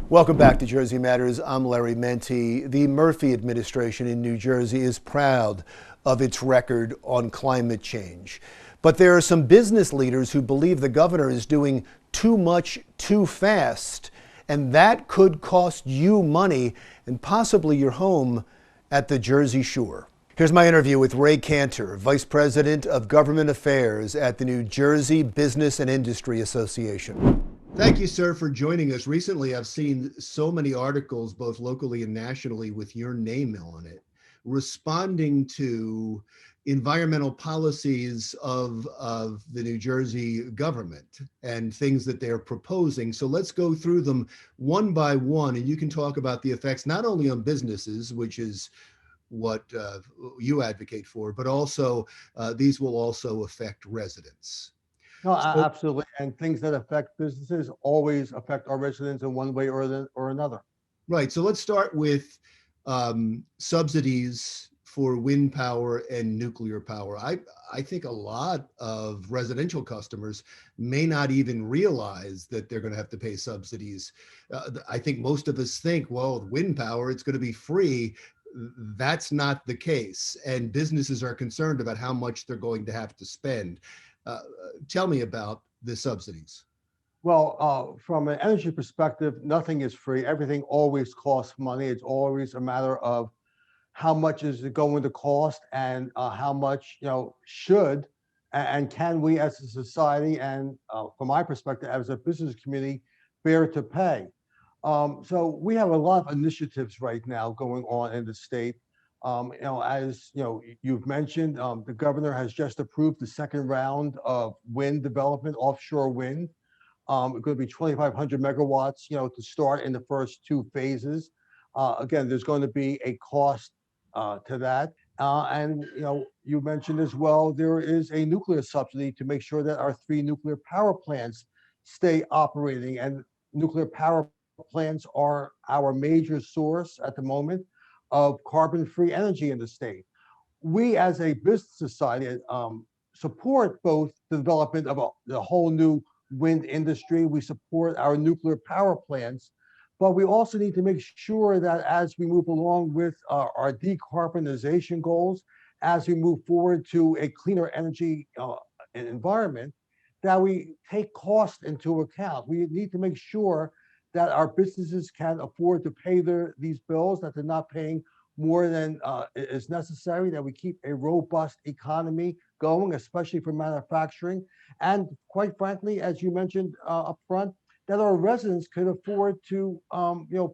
Welcome back to Jersey Matters. I'm Larry Menti. The Murphy administration in New Jersey is proud of its record on climate change. But there are some business leaders who believe the governor is doing too much too fast, and that could cost you money and possibly your home at the Jersey Shore. Here's my interview with Ray Cantor, Vice President of Government Affairs at the New Jersey Business and Industry Association. Thank you, sir, for joining us. Recently, I've seen so many articles, both locally and nationally, with your name on it, responding to environmental policies of the New Jersey government and things that they're proposing. So let's go through them one by one, and you can talk about the effects not only on businesses, which is what you advocate for, but also these will also affect residents. No, So, absolutely. And things that affect businesses always affect our residents in one way or another. right. So let's start with subsidies for wind power and nuclear power. I think a lot of residential customers may not even realize that they're going to have to pay subsidies. I think most of us think, well, wind power, it's going to be free. That's not the case. And businesses are concerned about how much they're going to have to spend. Tell me about the subsidies. Well, from an energy perspective, nothing is free. Everything always costs money. It's always a matter of how much is it going to cost and how much, should and can we as a society and from my perspective as a business community bear to pay. So we have a lot of initiatives right now going on in the state. As you've mentioned, the governor has just approved the second round of wind development, offshore wind. It's going to be 2,500 megawatts, to start in the first two phases. Again, there's going to be a cost to that. And you mentioned as well, there is a nuclear subsidy to make sure that our three nuclear power plants stay operating. And nuclear power plants are our major source at the moment of carbon-free energy in the state. We as a business society support both the development of the whole new wind industry. We support our nuclear power plants, but we also need to make sure that as we move along with our decarbonization goals, as we move forward to a cleaner energy environment, that we take cost into account. We need to make sure that our businesses can afford to pay these bills, that they're not paying more than is necessary, that we keep a robust economy going, especially for manufacturing. And quite frankly, as you mentioned up front, that our residents could afford to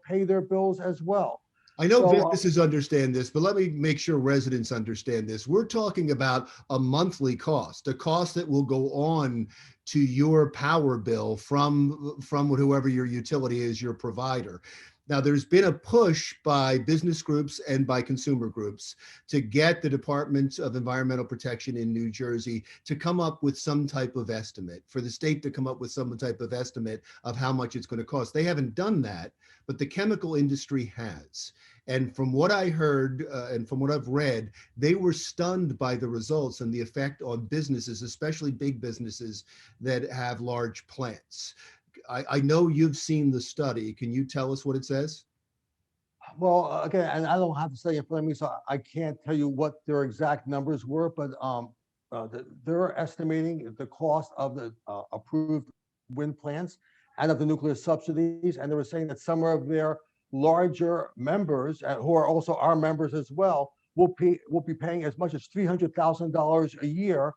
pay their bills as well. I know businesses understand this, but let me make sure residents understand this. We're talking about a monthly cost, a cost that will go on to your power bill from whoever your utility is, your provider. Now, there's been a push by business groups and by consumer groups to get the Department of Environmental Protection in New Jersey to come up with some type of estimate, for the state to come up with some type of estimate of how much it's going to cost. They haven't done that, but the chemical industry has. And from what I heard and from what I've read, they were stunned by the results and the effect on businesses, especially big businesses that have large plants. I know you've seen the study. Can you tell us what it says? Well, again, and I don't have to say it for me, so I can't tell you what their exact numbers were, but they're estimating the cost of the approved wind plants and of the nuclear subsidies, and they were saying that some of their larger members, who are also our members as well, will be paying as much as $300,000 a year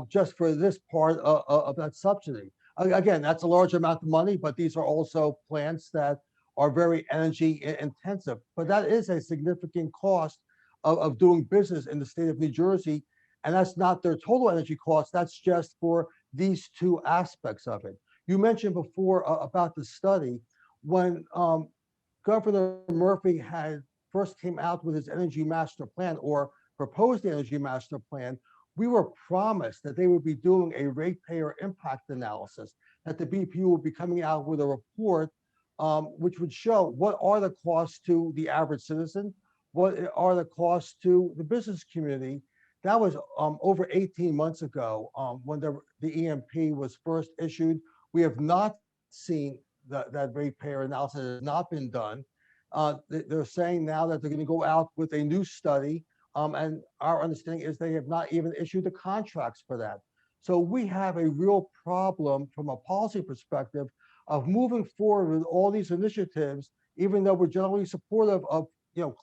just for this part of that subsidy. Again, that's a large amount of money, but these are also plants that are very energy intensive. But that is a significant cost of doing business in the state of New Jersey. And that's not their total energy cost. That's just for these two aspects of it. You mentioned before about the study. When Governor Murphy had first came out with his energy master plan or proposed the energy master plan, we were promised that they would be doing a ratepayer impact analysis, that the BPU would be coming out with a report which would show what are the costs to the average citizen, what are the costs to the business community. That was over 18 months ago when the EMP was first issued. We have not seen that ratepayer analysis has not been done. They're saying now that they're going to go out with a new study, and our understanding is they have not even issued the contracts for that. So we have a real problem from a policy perspective of moving forward with all these initiatives, even though we're generally supportive of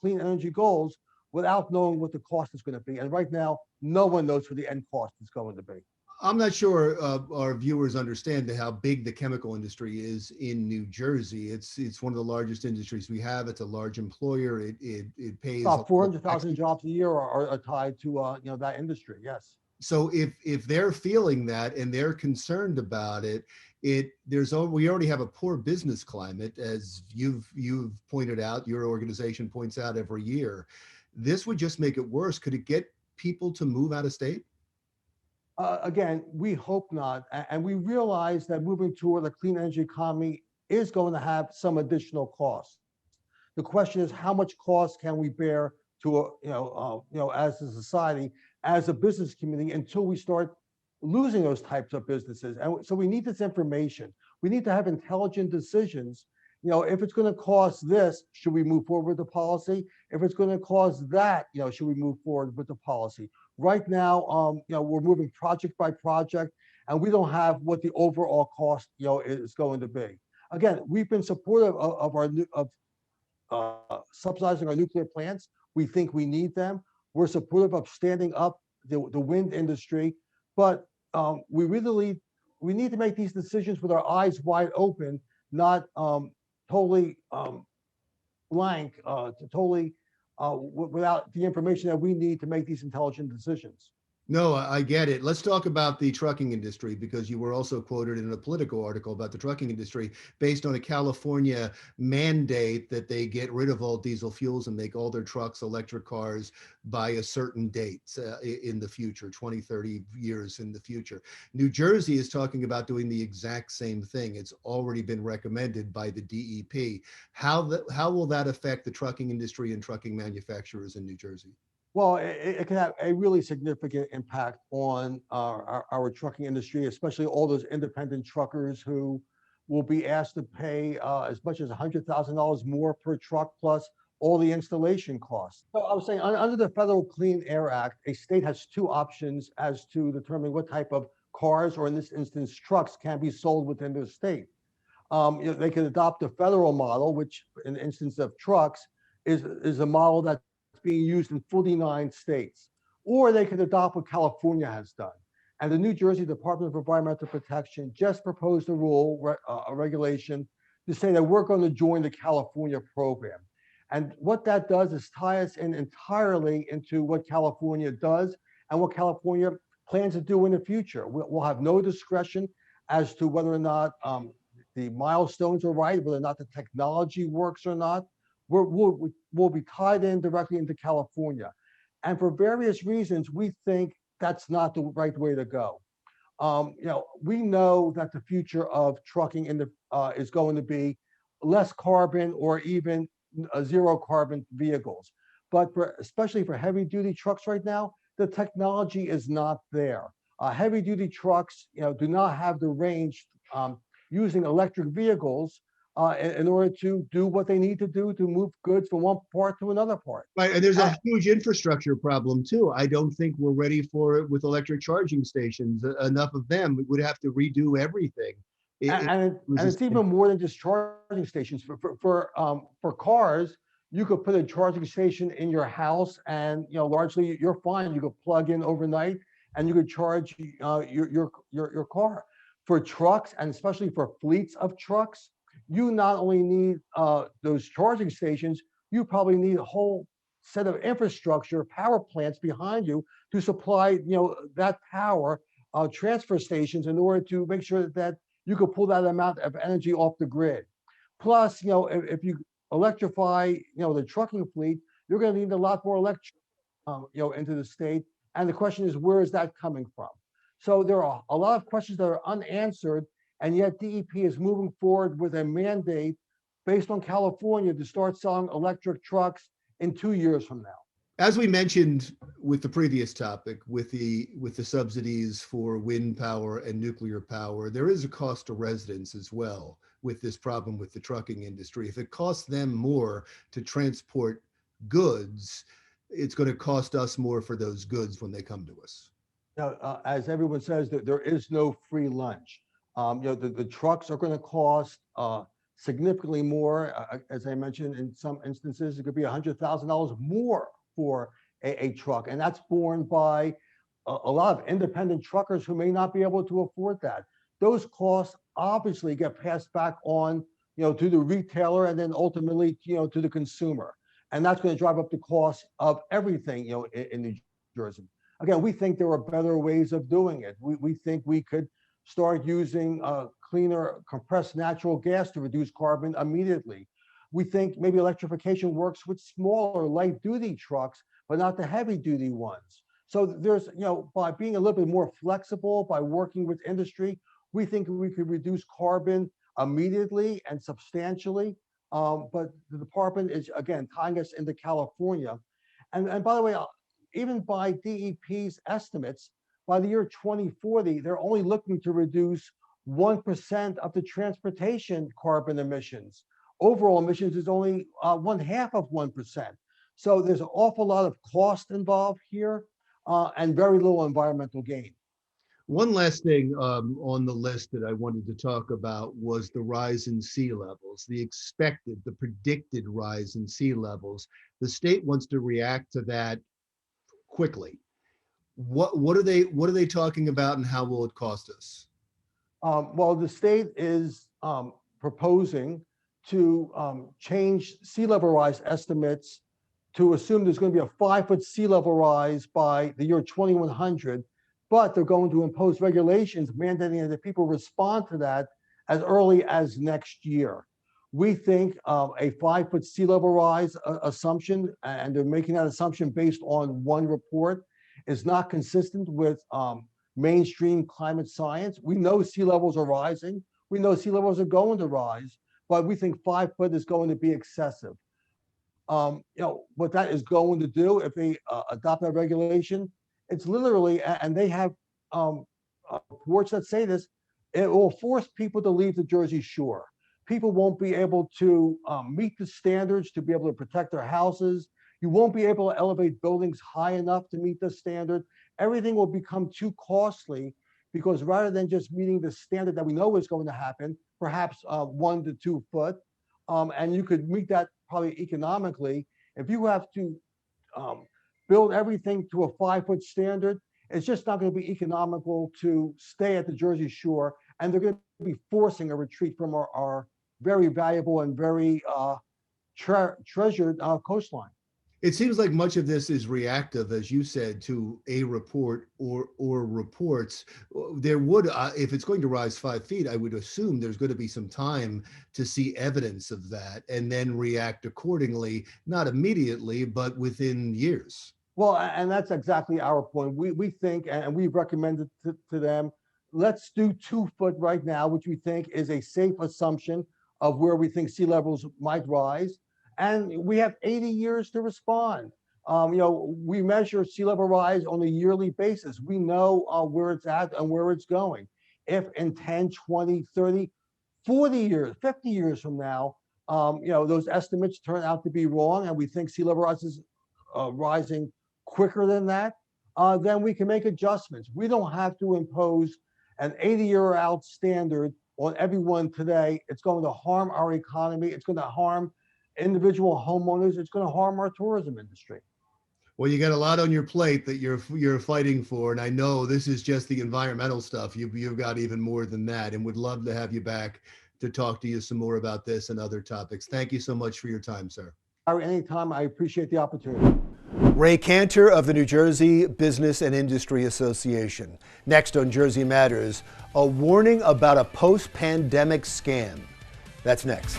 clean energy goals, without knowing what the cost is going to be. And right now, no one knows what the end cost is going to be. I'm not sure our viewers understand how big the chemical industry is in New Jersey. It's one of the largest industries we have. It's a large employer. It pays about 400,000 jobs a year are tied to that industry. Yes. So if they're feeling that and they're concerned about it, we already have a poor business climate, as you've pointed out. Your organization points out every year. This would just make it worse. Could it get people to move out of state? Again, we hope not. And we realize that moving toward a clean energy economy is going to have some additional costs. The question is, how much cost can we bear to, as a society, as a business community, until we start losing those types of businesses? And so we need this information. We need to have intelligent decisions. If it's going to cost this, should we move forward with the policy? If it's going to cost that, should we move forward with the policy? Right now, we're moving project by project, and we don't have what the overall cost, is going to be. Again, we've been supportive of subsidizing our nuclear plants. We think we need them. We're supportive of standing up the wind industry, but we need to make these decisions with our eyes wide open, not totally blank, totally without the information that we need to make these intelligent decisions. No, I get it. Let's talk about the trucking industry, because you were also quoted in a Politico article about the trucking industry based on a California mandate that they get rid of all diesel fuels and make all their trucks electric cars by a certain date in the future, 20, 30 years in the future. New Jersey is talking about doing the exact same thing. It's already been recommended by the DEP. How will that affect the trucking industry and trucking manufacturers in New Jersey? Well, it can have a really significant impact on our trucking industry, especially all those independent truckers who will be asked to pay as much as $100,000 more per truck, plus all the installation costs. So I was saying, under the Federal Clean Air Act, a state has two options as to determining what type of cars, or in this instance, trucks, can be sold within the state. They can adopt the federal model, which in the instance of trucks is a model that's being used in 49 states, or they could adopt what California has done. And the New Jersey Department of Environmental Protection just proposed a regulation to say that we're going to join the California program. And what that does is tie us in entirely into what California does and what California plans to do in the future. We'll have no discretion as to whether or not the milestones are right, whether or not the technology works or not. We'll be tied in directly into California. And for various reasons, we think that's not the right way to go. We know that the future of trucking is going to be less carbon, or even zero carbon vehicles. But especially for heavy duty trucks right now, the technology is not there. Heavy duty trucks, do not have the range using electric vehicles in order to do what they need to do to move goods from one part to another part. Right, and there's a huge infrastructure problem too. I don't think we're ready for it with electric charging stations. Enough of them. We would have to redo everything. And it's even more than just charging stations. For cars, you could put a charging station in your house, and largely you're fine. You could plug in overnight, and you could charge your car. For trucks, and especially for fleets of trucks, you not only need those charging stations, you probably need a whole set of infrastructure, power plants behind you to supply, that power, transfer stations, in order to make sure that you could pull that amount of energy off the grid. Plus, if you electrify, the trucking fleet, you're going to need a lot more electric, into the state. And the question is, where is that coming from? So there are a lot of questions that are unanswered. And yet DEP is moving forward with a mandate based on California to start selling electric trucks in 2 years from now. As we mentioned with the previous topic, with the subsidies for wind power and nuclear power, there is a cost to residents as well. with this problem with the trucking industry. If it costs them more to transport goods, it's going to cost us more for those goods when they come to us. Now, as everyone says, that there is no free lunch. The trucks are going to cost significantly more. As I mentioned, in some instances, it could be $100,000 more for a truck, and that's borne by a lot of independent truckers who may not be able to afford that. Those costs obviously get passed back on, to the retailer and then ultimately, to the consumer. And that's going to drive up the cost of everything, in New Jersey. Again, we think there are better ways of doing it. We think we could start using cleaner compressed natural gas to reduce carbon immediately. We think maybe electrification works with smaller light duty trucks, but not the heavy duty ones. So there's, by being a little bit more flexible, by working with industry, we think we could reduce carbon immediately and substantially. But the department is, again, tying us into California. And by the way, even by DEP's estimates, by the year 2040, they're only looking to reduce 1% of the transportation carbon emissions. Overall emissions is only 1/2 of 1%. So there's an awful lot of cost involved here and very little environmental gain. One last thing on the list that I wanted to talk about was the rise in sea levels, the predicted rise in sea levels. The state wants to react to that quickly. What are they talking about, and how will it cost us? Well, the state is proposing to change sea level rise estimates to assume there's going to be a 5-foot sea level rise by the year 2100, but they're going to impose regulations mandating that people respond to that as early as next year. We think a 5-foot sea level rise assumption, and they're making that assumption based on one report, is not consistent with mainstream climate science. We know sea levels are rising. We know sea levels are going to rise, but we think 5 foot is going to be excessive. What that is going to do if they adopt that regulation, it's literally, and they have reports that say this, it will force people to leave the Jersey Shore. People won't be able to meet the standards to be able to protect their houses. You won't be able to elevate buildings high enough to meet the standard. Everything will become too costly because rather than just meeting the standard that we know is going to happen, perhaps 1 to 2 foot, and you could meet that probably economically. If you have to build everything to a 5-foot standard, it's just not going to be economical to stay at the Jersey Shore, and they're going to be forcing a retreat from our very valuable and very treasured coastline. It seems like much of this is reactive, as you said, to a report or reports. There would, if it's going to rise 5 feet, I would assume there's going to be some time to see evidence of that and then react accordingly, not immediately, but within years. Well, and that's exactly our point. We think, and we've recommended to them, let's do 2 foot right now, which we think is a safe assumption of where we think sea levels might rise. And we have 80 years to respond. We measure sea level rise on a yearly basis. We know where it's at and where it's going. If in 10, 20, 30, 40 years, 50 years from now, those estimates turn out to be wrong and we think sea level rise is rising quicker than that, then we can make adjustments. We don't have to impose an 80-year-out standard on everyone today. It's going to harm our economy. It's going to harm individual homeowners. It's going to harm our tourism industry. Well, you got a lot on your plate that you're fighting for, and I know this is just the environmental stuff. You've got even more than that, and would love to have you back to talk to you some more about this and other topics. Thank you so much for your time, sir. Anytime. I appreciate the opportunity. Ray Cantor of the New Jersey Business and Industry Association. Next on Jersey Matters, a warning about a post-pandemic scam. That's next.